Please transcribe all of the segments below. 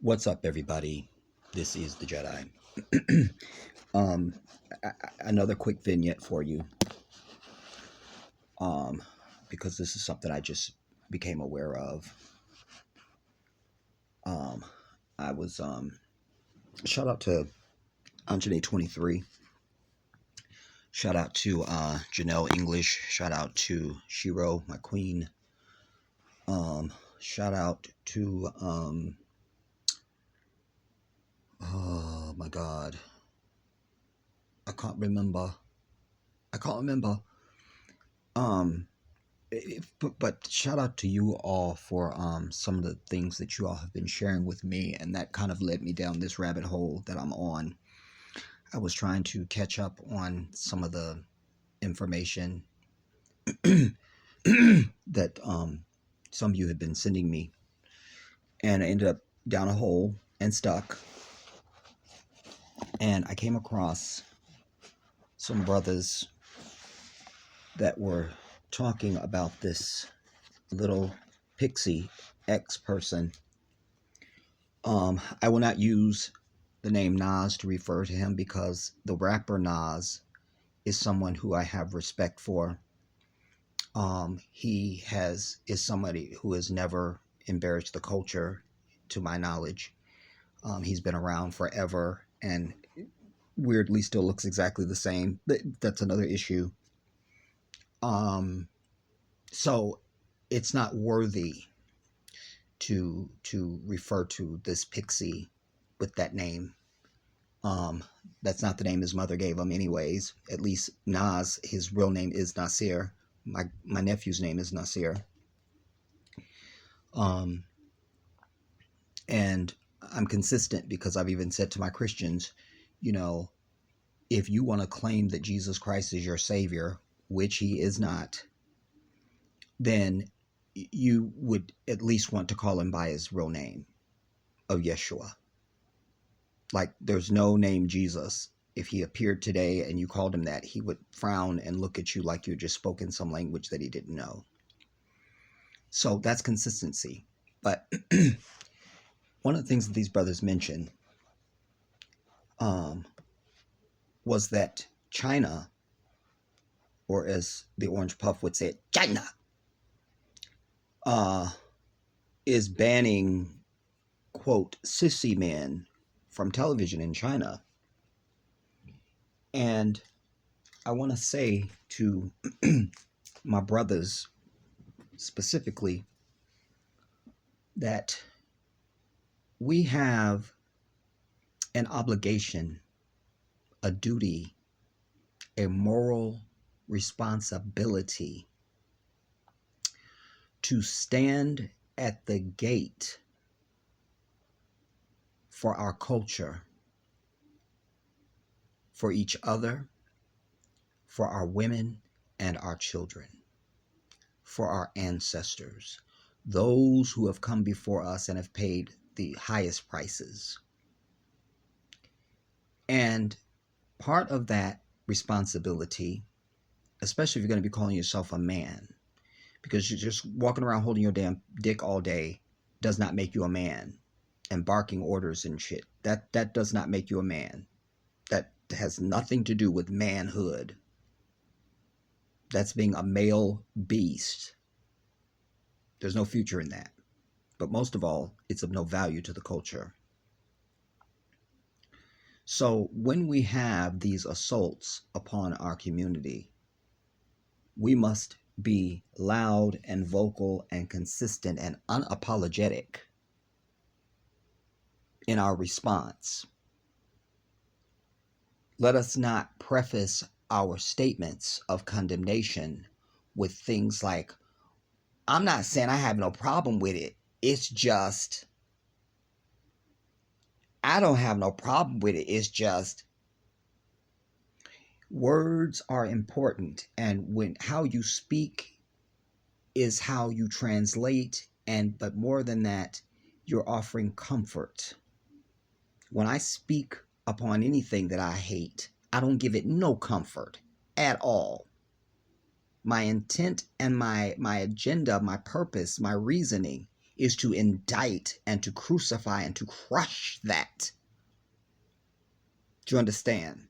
What's up, everybody? This is the Jedi. um, Another quick vignette for you, um, because this is something I just became aware of. Um, I was shout out to Anjanae23. Shout out to Janelle English. Shout out to Shiro, my queen. Shout out to oh my God, I can't remember. I can't remember. Um, but shout out to you all for some of the things that you all have been sharing with me, and that kind of led me down this rabbit hole that I'm on. I was trying to catch up on some of the information that some of you had been sending me, and I ended up down a hole and stuck. And I came across some brothers that were talking about this little pixie X person. I will not use the name Nas to refer to him because the rapper Nas is someone who I have respect for. He is somebody who has never embarrassed the culture, to my knowledge. He's been around forever and weirdly still looks exactly the same. That's another issue. So it's not worthy to refer to this pixie with that name. That's not the name his mother gave him, anyways. At least Nas, his real name is Nasir. My nephew's name is Nasir. Um, and I'm consistent because I've even said to my Christians, you know, if you want to claim that Jesus Christ is your Savior, which he is not, then you would at least want to call him by his real name of Yeshua. Like, there's no name Jesus. If he appeared today and you called him that, he would frown and look at you like you had just spoken some language that he didn't know. So that's consistency. But one of the things that these brothers mentioned was that China, or as the Orange Puff would say, China, is banning, quote, sissy men from television in China. And I want to say to my brothers specifically that we have an obligation, a duty, a moral responsibility to stand at the gate for our culture, for each other, for our women and our children, for our ancestors, those who have come before us and have paid the highest prices. And part of that responsibility, especially if you're going to be calling yourself a man, because you're just walking around holding your damn dick all day does not make you a man, and barking orders and shit, that does not make you a man. That has nothing to do with manhood. That's being a male beast. There's no future in that. But most of all, it's of no value to the culture. So when we have these assaults upon our community, we must be loud and vocal and consistent and unapologetic in our response. Let us not preface our statements of condemnation with things like, I'm not saying I have no problem with it. It's just, I don't have no problem with it. It's just, words are important. And when how you speak is how you translate. But more than that, you're offering comfort. When I speak upon anything that I hate, I don't give it no comfort at all. My intent and my agenda, my purpose, my reasoning is to indict and to crucify and to crush that. Do you understand?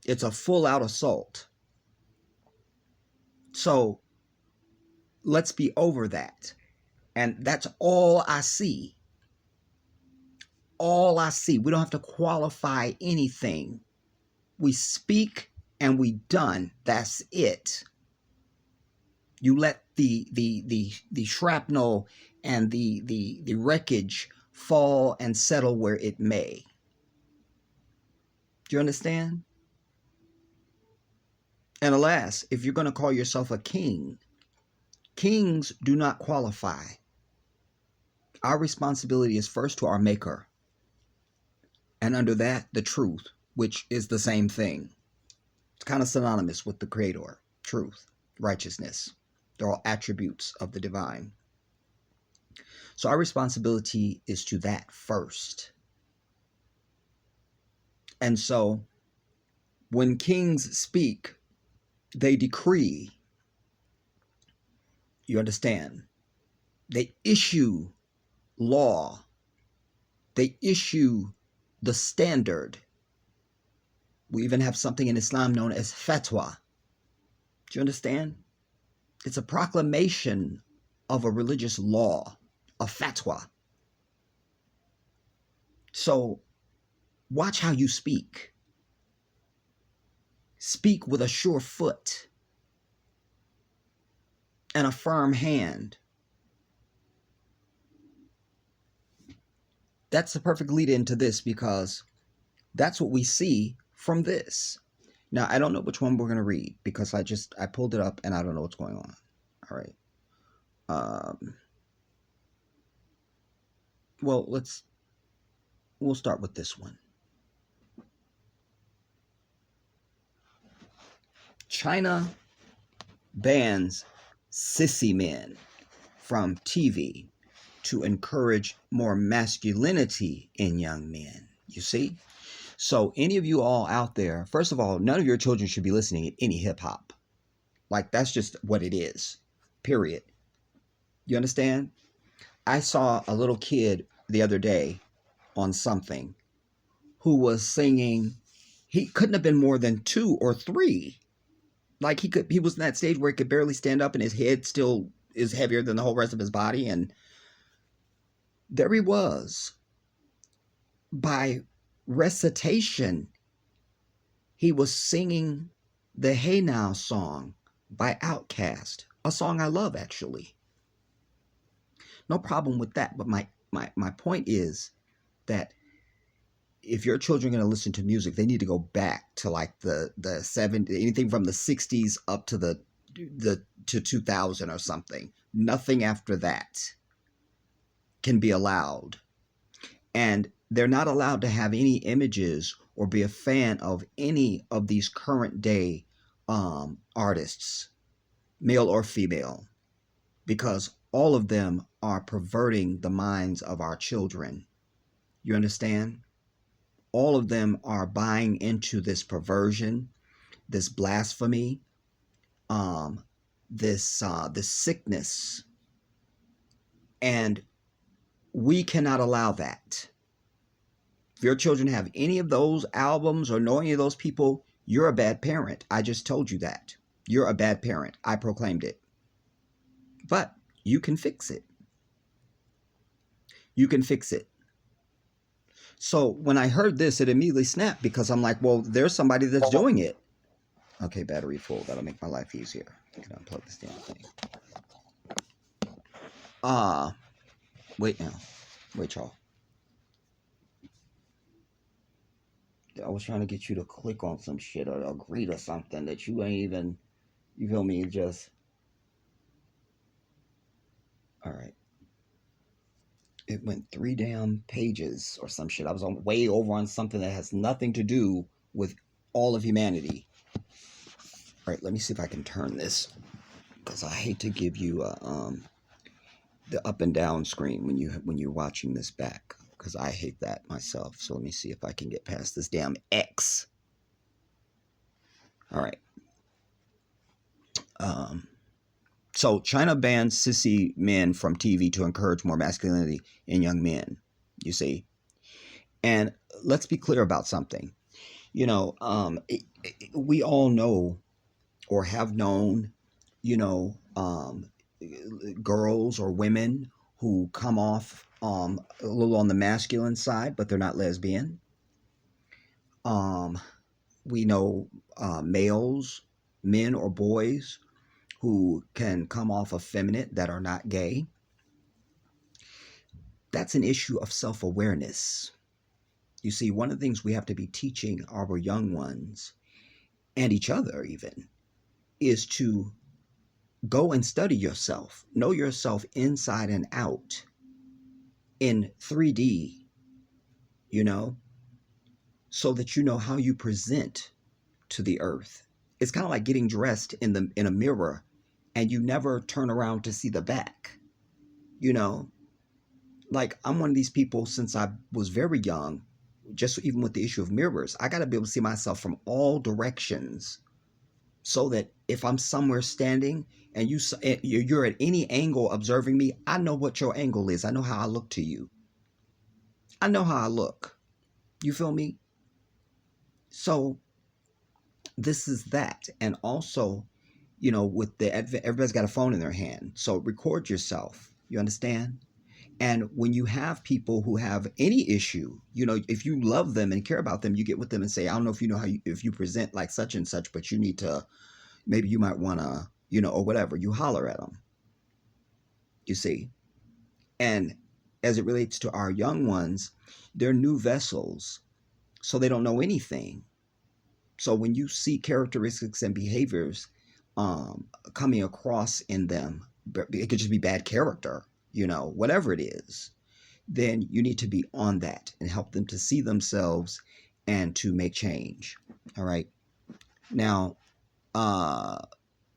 It's a full out assault. So let's be over that. And that's all I see. All I see. We don't have to qualify anything. We speak and we done. That's it. You let the shrapnel and the wreckage fall and settle where it may. Do you understand? And alas, if you're going to call yourself a king, kings do not qualify. Our responsibility is first to our maker. And under that, the truth, which is the same thing. It's kind of synonymous with the creator, truth, righteousness. They're all attributes of the divine. So our responsibility is to that first. And so when kings speak, they decree. You understand? They issue law. They issue the standard. We even have something in Islam known as fatwa. Do you understand? It's a proclamation of a religious law, a fatwa. So watch how you speak. Speak with a sure foot and a firm hand. That's the perfect lead into this, because that's what we see from this. Now, I don't know which one we're going to read, because I pulled it up and I don't know what's going on. All right. Well, we'll start with this one. China bans sissy men from TV to encourage more masculinity in young men. You see? So any of you all out there, first of all, none of your children should be listening to any hip hop. Like, that's just what it is. Period. You understand? I saw a little kid the other day on something who was singing. He couldn't have been more than 2 or 3. Like, he was in that stage where he could barely stand up and his head still is heavier than the whole rest of his body. And there he was. By recitation, he was singing the Hey Now song by Outkast, a song I love, actually. No problem with that. But my point is that if your children are going to listen to music, they need to go back to like the 70s, anything from the 60s up to the 2000 or something. Nothing after that can be allowed. And they're not allowed to have any images or be a fan of any of these current day artists, male or female, because all of them are perverting the minds of our children. You understand? All of them are buying into this perversion, this blasphemy, this sickness, and we cannot allow that. If your children have any of those albums or know any of those people, you're a bad parent. I just told you that. You're a bad parent. I proclaimed it. But you can fix it. You can fix it. So when I heard this, it immediately snapped, because I'm like, well, there's somebody that's doing it. Okay, battery full. That'll make my life easier. I can unplug this damn thing. Wait now. Wait, y'all. I was trying to get you to click on some shit or agree to something that you ain't even, you feel me, just. All right. It went 3 damn pages or some shit. I was on way over on something that has nothing to do with all of humanity. All right, let me see if I can turn this, because I hate to give you the up and down screen when you're watching this back, because I hate that myself. So let me see if I can get past this damn X. All right. So China bans sissy men from TV to encourage more masculinity in young men. You see, and let's be clear about something. We all know or have known, you know, girls or women who come off a little on the masculine side, but they're not lesbian. Um, we know males, men or boys who can come off effeminate that are not gay. That's an issue of self awareness. You see, one of the things we have to be teaching our young ones and each other, even, is to go and study yourself, know yourself inside and out in 3D, you know, so that you know how you present to the earth. It's kind of like getting dressed in a mirror and you never turn around to see the back, you know. Like I'm one of these people since I was very young, just even with the issue of mirrors, I got to be able to see myself from all directions so that if I'm somewhere standing and you're at any angle observing me, I know what your angle is. I know how I look to you. I know how I look. You feel me? So this is that. And also, with everybody's got a phone in their hand. So record yourself. You understand? And when you have people who have any issue, if you love them and care about them, you get with them and say, I don't know if you know if you present like such and such, but you need to, maybe you might want to, or whatever. You holler at them, you see. And as it relates to our young ones, they're new vessels, so they don't know anything. So when you see characteristics and behaviors coming across in them, it could just be bad character, whatever it is, then you need to be on that and help them to see themselves and to make change. All right. Now,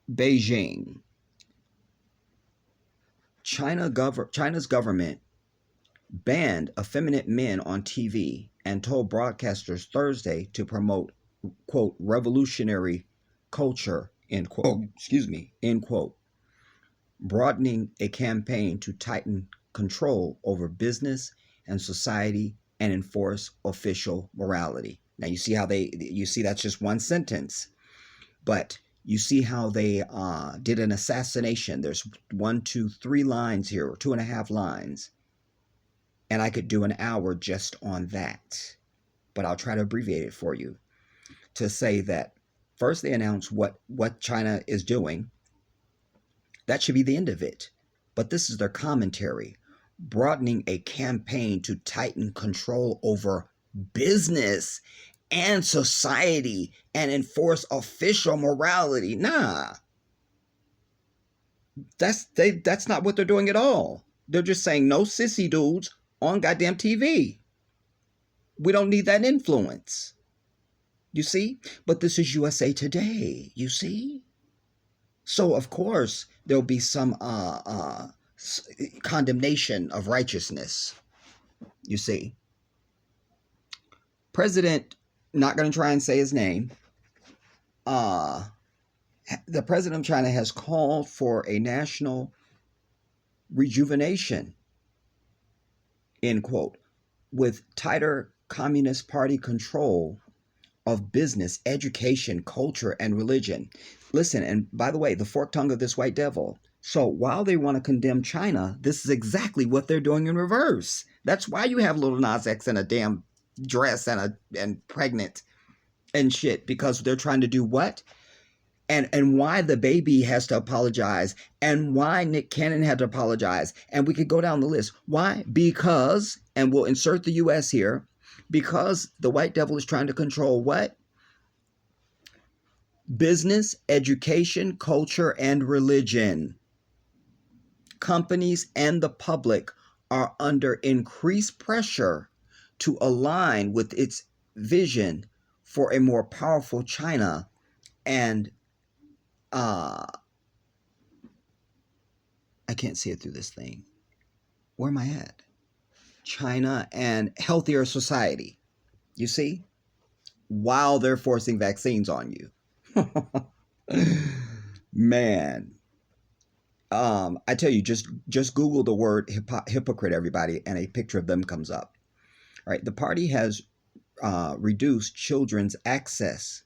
Beijing, China's government banned effeminate men on TV and told broadcasters Thursday to promote, quote, revolutionary culture, end quote, end quote, broadening a campaign to tighten control over business and society and enforce official morality. Now you see that's just one sentence, but you see how they did an assassination. There's 1, 2, 3 lines here, or 2.5 lines, and I could do an hour just on that, but I'll try to abbreviate it for you to say that first they announce what China is doing. That should be the end of it. But this is their commentary, broadening a campaign to tighten control over business and society and enforce official morality. Nah, that's not what they're doing at all. They're just saying no sissy dudes on goddamn TV. We don't need that influence. You see? But this is USA Today, you see? So of course there'll be some condemnation of righteousness. You see, President, not going to try and say his name. The president of China has called for a national rejuvenation, end quote, with tighter Communist Party control of business, education, culture, and religion. Listen, and by the way, the forked tongue of this white devil. So while they want to condemn China, this is exactly what they're doing in reverse. That's why you have little Nas X in a damn dress and pregnant and shit, because they're trying to do what? And why the baby has to apologize, and why Nick Cannon had to apologize, and we could go down the list. Why? Because, and we'll insert the US here, because the white devil is trying to control what? Business, education, culture, and religion. Companies and the public are under increased pressure to align with its vision for a more powerful China and I can't see it through this thing. Where am I at? China and healthier society. You see? While they're forcing vaccines on you. Man. I tell you, just Google the word hypocrite, everybody, and a picture of them comes up. All right, the party has reduced children's access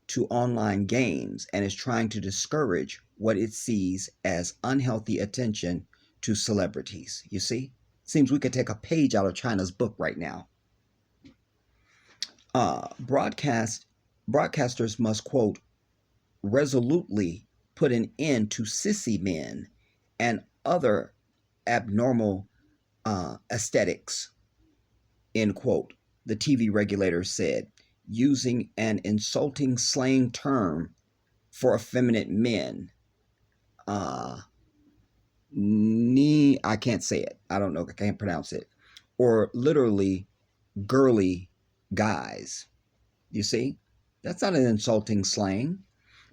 to online games and is trying to discourage what it sees as unhealthy attention to celebrities. You see? Seems we could take a page out of China's book right now. Uh, broadcast Broadcasters must, quote, resolutely put an end to sissy men and other abnormal aesthetics, end quote, the TV regulator said, using an insulting slang term for effeminate men. Uh, I can't say it. I don't know. I can't pronounce it. Or literally girly guys. You see? That's not an insulting slang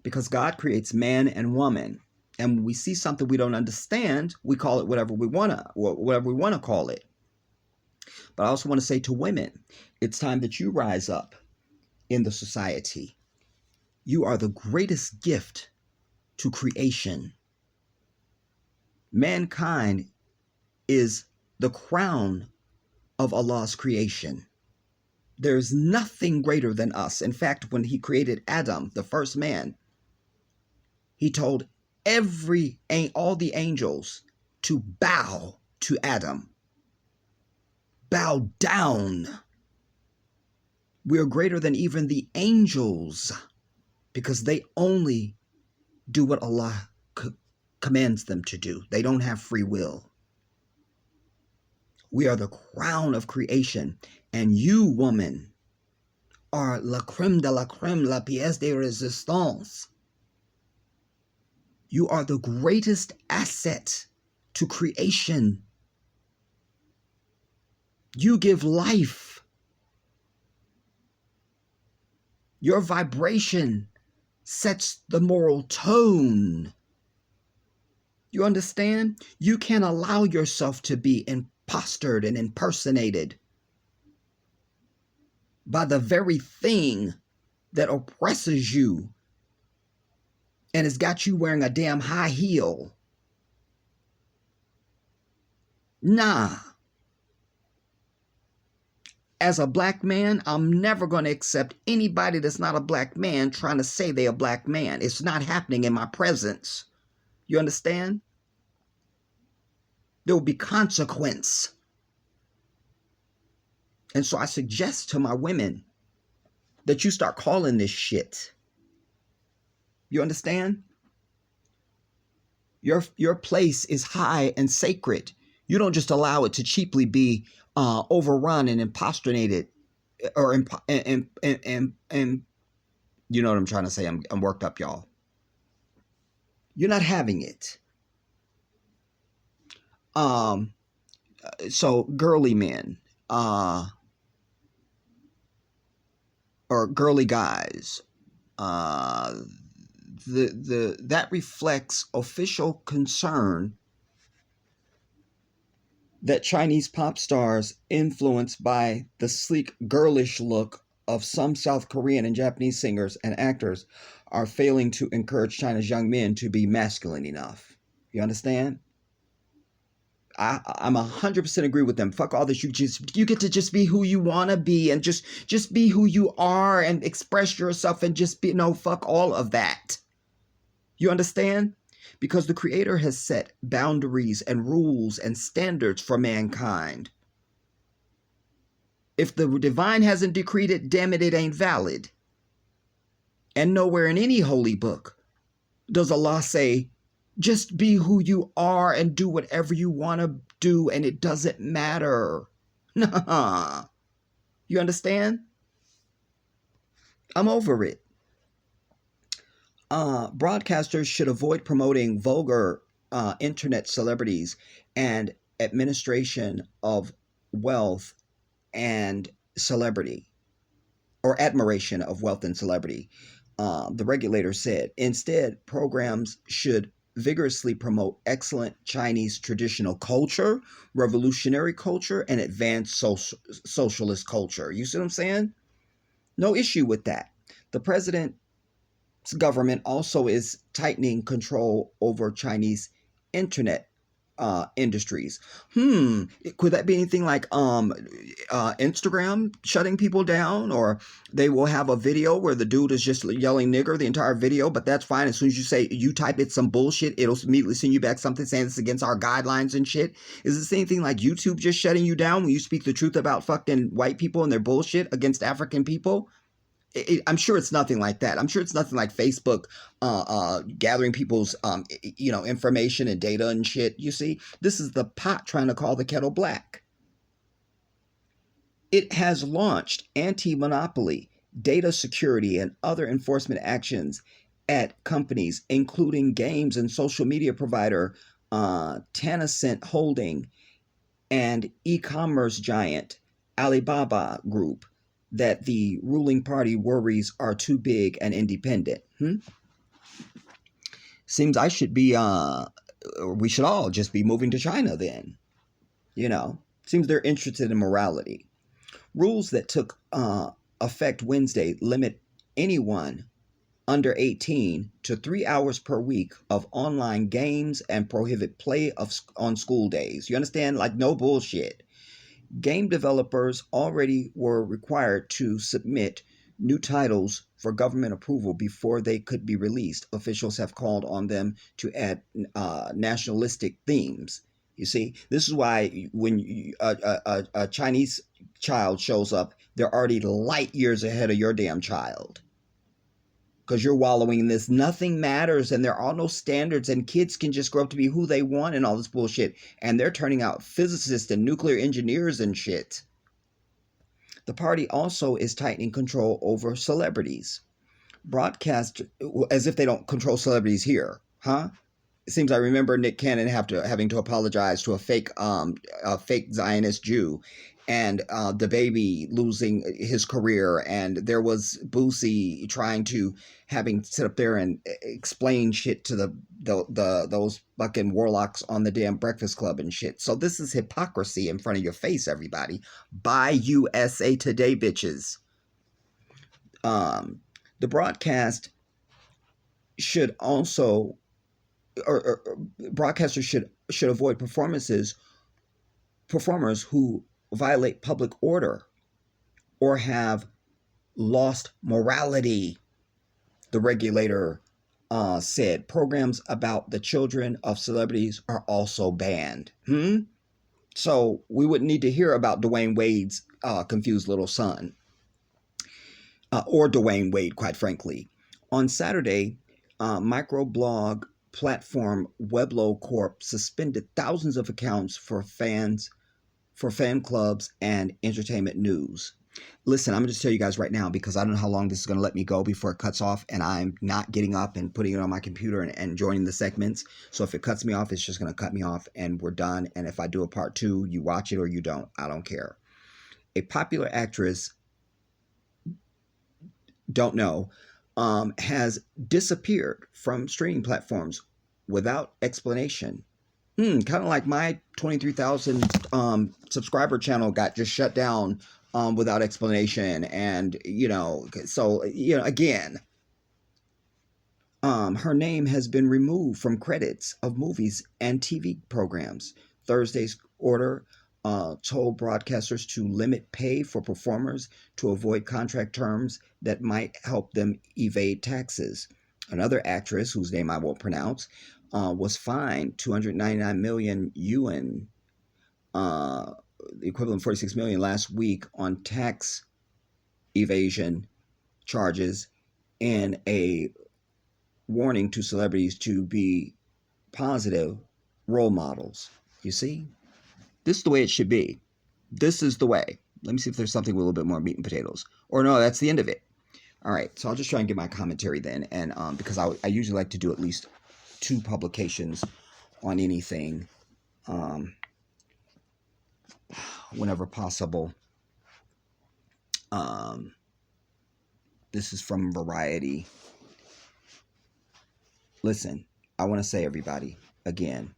because God creates man and woman. And when we see something we don't understand, we call it whatever we wanna call it. But I also want to say to women, it's time that you rise up in the society. You are the greatest gift to creation. Mankind is the crown of Allah's creation. There's nothing greater than us. In fact, when he created Adam, the first man, he told all the angels to bow to Adam. Bow down. We are greater than even the angels because they only do what Allah commands them to do. They don't have free will. We are the crown of creation. And you, woman, are la creme de la creme, la pièce de résistance. You are the greatest asset to creation. You give life. Your vibration sets the moral tone. You understand? You can't allow yourself to be impostered and impersonated by the very thing that oppresses you and has got you wearing a damn high heel. Nah. As a black man, I'm never going to accept anybody that's not a black man trying to say they're a black man. It's not happening in my presence. You understand? There will be consequence. And so I suggest to my women that you start calling this shit. You understand? Your place is high and sacred. You don't just allow it to cheaply be overrun and imposternated, or and you know what I'm trying to say. I'm worked up, y'all. You're not having it. So girly men, or girly guys, that reflects official concern that Chinese pop stars, influenced by the sleek, girlish look of some South Korean and Japanese singers and actors, are failing to encourage China's young men to be masculine enough. You understand? I'm 100% agree with them. Fuck all this. You get to just be who you want to be and just be who you are and express yourself and just be, no, fuck all of that. You understand? Because the Creator has set boundaries and rules and standards for mankind. If the divine hasn't decreed it, damn it, it ain't valid. And nowhere in any holy book does Allah say, just be who you are and do whatever you want to do and it doesn't matter. Nah. You understand? I'm over it. Broadcasters should avoid promoting vulgar internet celebrities and administration of wealth and celebrity, or admiration of wealth and celebrity. The regulator said instead, programs should vigorously promote excellent Chinese traditional culture, revolutionary culture, and advanced socialist culture. You see what I'm saying? No issue with that. The president's government also is tightening control over Chinese internet industries. Could that be anything like Instagram shutting people down, or they will have a video where the dude is just yelling nigger the entire video, but that's fine. As soon as you say you type it some bullshit, it'll immediately send you back something saying it's against our guidelines and shit. Is the same thing like YouTube just shutting you down when you speak the truth about fucking white people and their bullshit against African people? I'm sure it's nothing like that. I'm sure it's nothing like Facebook gathering people's information and data and shit. You see, this is the pot trying to call the kettle black. It has launched anti-monopoly, data security, and other enforcement actions at companies, including games and social media provider Tencent Holding and e-commerce giant Alibaba Group, that the ruling party worries are too big and independent. Seems I should be, we should all just be moving to China then. Seems they're interested in morality. Rules that took effect Wednesday limit anyone under 18 to 3 hours per week of online games and prohibit play on school days. You understand? Like, no bullshit. Game developers already were required to submit new titles for government approval before they could be released. Officials have called on them to add nationalistic themes. You see, this is why when a Chinese child shows up, they're already light years ahead of your damn child. Because you're wallowing in this. Nothing matters, and there are no standards, and kids can just grow up to be who they want and all this bullshit. And they're turning out physicists and nuclear engineers and shit. The party also is tightening control over celebrities. Broadcast, as if they don't control celebrities here, huh? It seems I remember Nick Cannon having to apologize to a fake Zionist Jew, and the baby losing his career, and there was Boosie trying to having sit up there and explain shit to those fucking warlocks on the damn Breakfast Club and shit. So this is hypocrisy in front of your face, everybody. Buy USA Today, bitches. The broadcast should also or broadcasters should avoid performers who violate public order or have lost morality. The regulator said programs about the children of celebrities are also banned. So we wouldn't need to hear about Dwayne Wade's confused little son, or Dwayne Wade, quite frankly. On Saturday, microblog platform Weblo Corp suspended thousands of accounts for fan clubs and entertainment news. Listen, I'm going to just tell you guys right now, because I don't know how long this is going to let me go before it cuts off, and I'm not getting up and putting it on my computer and joining the segments. So if it cuts me off, it's just going to cut me off and we're done. And if I do a part 2, you watch it or you don't. I don't care. A popular actress, don't know, has disappeared from streaming platforms without explanation. Kind of like my 23,000 subscriber channel got just shut down without explanation. And, so, again, her name has been removed from credits of movies and TV programs. Thursday's order told broadcasters to limit pay for performers to avoid contract terms that might help them evade taxes. Another actress, whose name I won't pronounce, was fined 299 million yuan, the equivalent of 46 million, last week on tax evasion charges, and a warning to celebrities to be positive role models. You see? This is the way it should be. This is the way. Let me see if there's something with a little bit more meat and potatoes. Or no, that's the end of it. All right, so I'll just try and get my commentary then. And because I usually like to do at least 2 publications on anything whenever possible. This is from Variety. Listen, I want to say, everybody, again,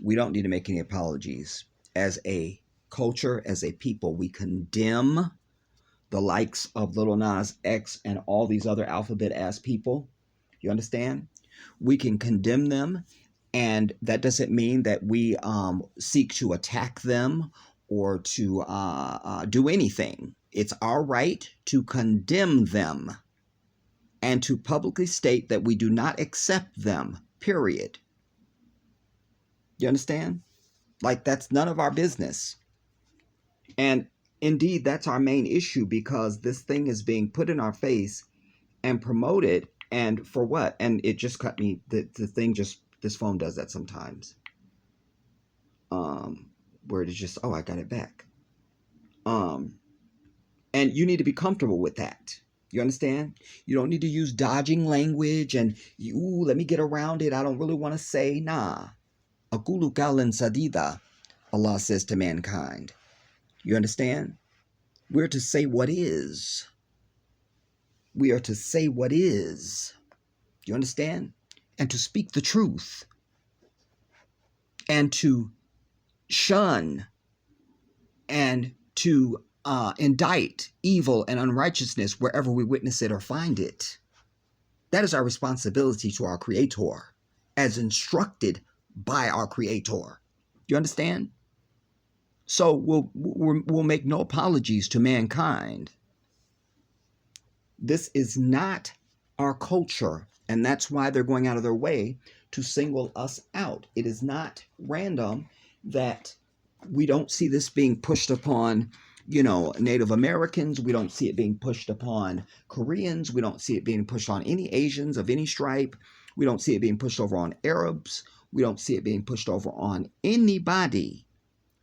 we don't need to make any apologies. As a culture, as a people, we condemn the likes of Lil Nas X and all these other alphabet ass people. You understand? We can condemn them And that doesn't mean that we seek to attack them or to do anything. It's our right to condemn them and to publicly state that we do not accept them, period. You understand? Like, that's none of our business. And indeed, that's our main issue, because this thing is being put in our face and promoted. And for what? And it just cut me. The thing just, this phone does that sometimes. Where it is just, oh, I got it back. And you need to be comfortable with that. You understand? You don't need to use dodging language and, let me get around it. I don't really want to say, nah. Akulu kalan sadida, Allah says to mankind. You understand? We're to say what is. We are to say what is. You understand? And to speak the truth. And to shun and to indict evil and unrighteousness wherever we witness it or find it. That is our responsibility to our Creator, as instructed by our Creator. You understand? So we'll make no apologies to mankind. This is not our culture, and that's why they're going out of their way to single us out. It is not random that we don't see this being pushed upon, Native Americans. We don't see it being pushed upon Koreans. We don't see it being pushed on any Asians of any stripe. We don't see it being pushed over on Arabs. We don't see it being pushed over on anybody.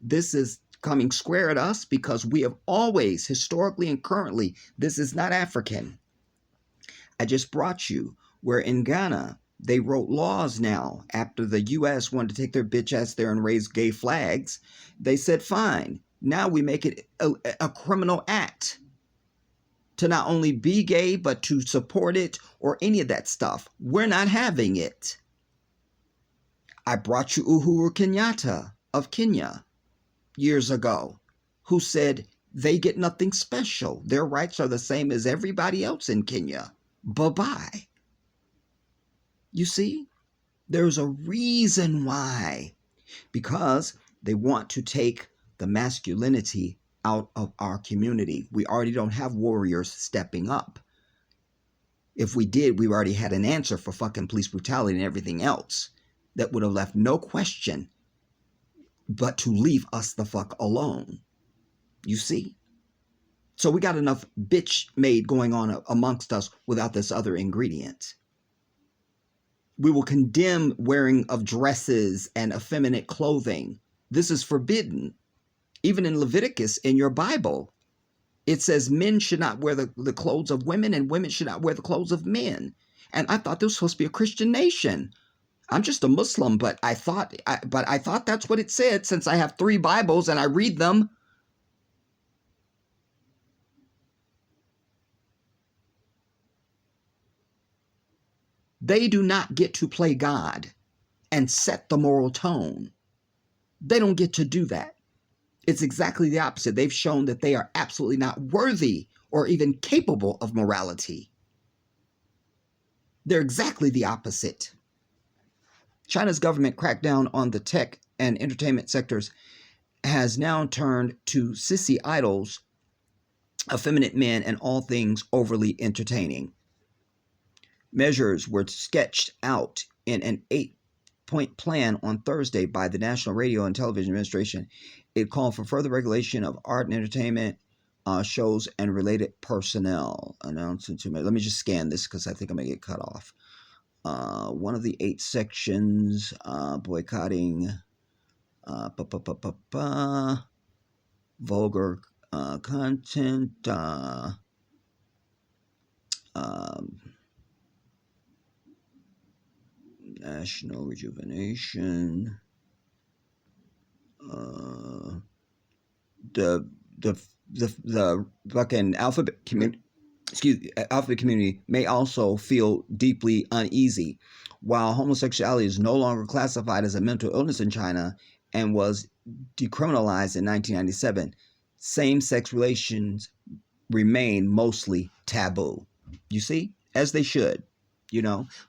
This is coming square at us because we have always, historically and currently, this is not African. I just brought you where in Ghana, they wrote laws now after the U.S. wanted to take their bitch ass there and raise gay flags. They said, fine, now we make it a criminal act to not only be gay, but to support it or any of that stuff. We're not having it. I brought you Uhuru Kenyatta of Kenya years ago, who said they get nothing special. Their rights are the same as everybody else in Kenya. Bye-bye. You see, there's a reason why. Because they want to take the masculinity out of our community. We already don't have warriors stepping up. If we did, we already had an answer for fucking police brutality and everything else that would have left no question but to leave us the fuck alone. You see? So we got enough bitch made going on amongst us without this other ingredient. We will condemn wearing of dresses and effeminate clothing. This is forbidden. Even in Leviticus, in your Bible, it says men should not wear the clothes of women and women should not wear the clothes of men. And I thought this was supposed to be a Christian nation. I'm just a Muslim, but I thought that's what it said, since I have 3 Bibles and I read them. They do not get to play God and set the moral tone. They don't get to do that. It's exactly the opposite. They've shown that they are absolutely not worthy or even capable of morality. They're exactly the opposite. China's government crackdown on the tech and entertainment sectors has now turned to sissy idols, effeminate men, and all things overly entertaining. Measures were sketched out in an 8-point plan on Thursday by the National Radio and Television Administration. It called for further regulation of art and entertainment shows and related personnel. Announcing to me. Let me just scan this because I think I'm going to get cut off. One of the 8 sections, boycotting vulgar content, national rejuvenation, the fucking alphabet community may also feel deeply uneasy. While homosexuality is no longer classified as a mental illness in China and was decriminalized in 1997, same-sex relations remain mostly taboo. You see? As they should.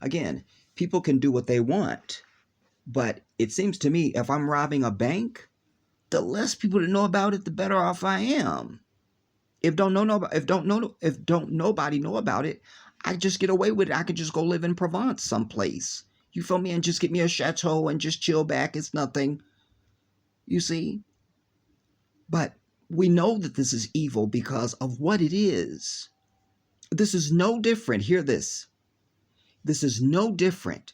Again, people can do what they want. But it seems to me if I'm robbing a bank, the less people that know about it, the better off I am. If don't nobody know about it, I just get away with it. I could just go live in Provence someplace. You feel me? And just get me a chateau and just chill back. It's nothing. You see? But we know that this is evil because of what it is. This is no different. Hear this. This is no different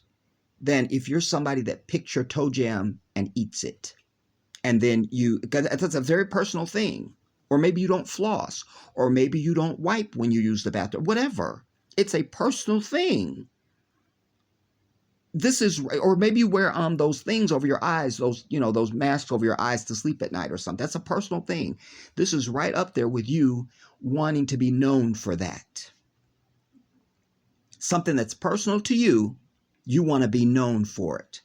than if you're somebody that picks your toe jam and eats it. And then because that's a very personal thing. Or maybe you don't floss. Or maybe you don't wipe when you use the bathroom. Whatever. It's a personal thing. This is, or maybe you wear those things over your eyes, those masks over your eyes to sleep at night or something. That's a personal thing. This is right up there with you wanting to be known for that. Something that's personal to you, you want to be known for it.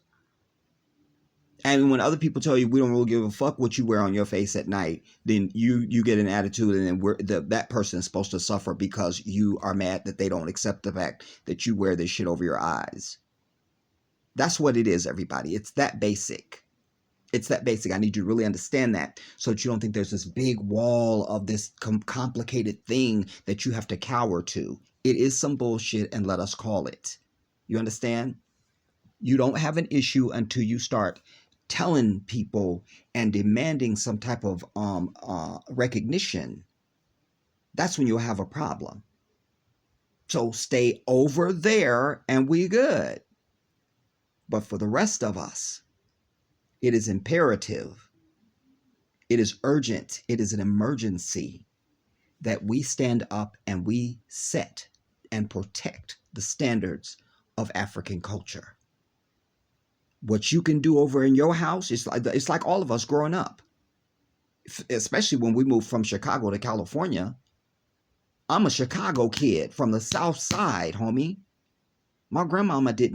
And when other people tell you we don't really give a fuck what you wear on your face at night, then you get an attitude, and then that person is supposed to suffer because you are mad that they don't accept the fact that you wear this shit over your eyes. That's what it is, everybody. It's that basic. It's that basic. I need you to really understand that so that you don't think there's this big wall of this complicated thing that you have to cower to. It is some bullshit, and let us call it. You understand? You don't have an issue until you start telling people and demanding some type of recognition. That's when you'll have a problem. So stay over there and we good. But for the rest of us, it is imperative, it is urgent, it is an emergency that we stand up and we set and protect the standards of African culture. What you can do over in your house, it's like all of us growing up, especially when we moved from Chicago to California. I'm a Chicago kid from the South Side, homie. My grandmama didn't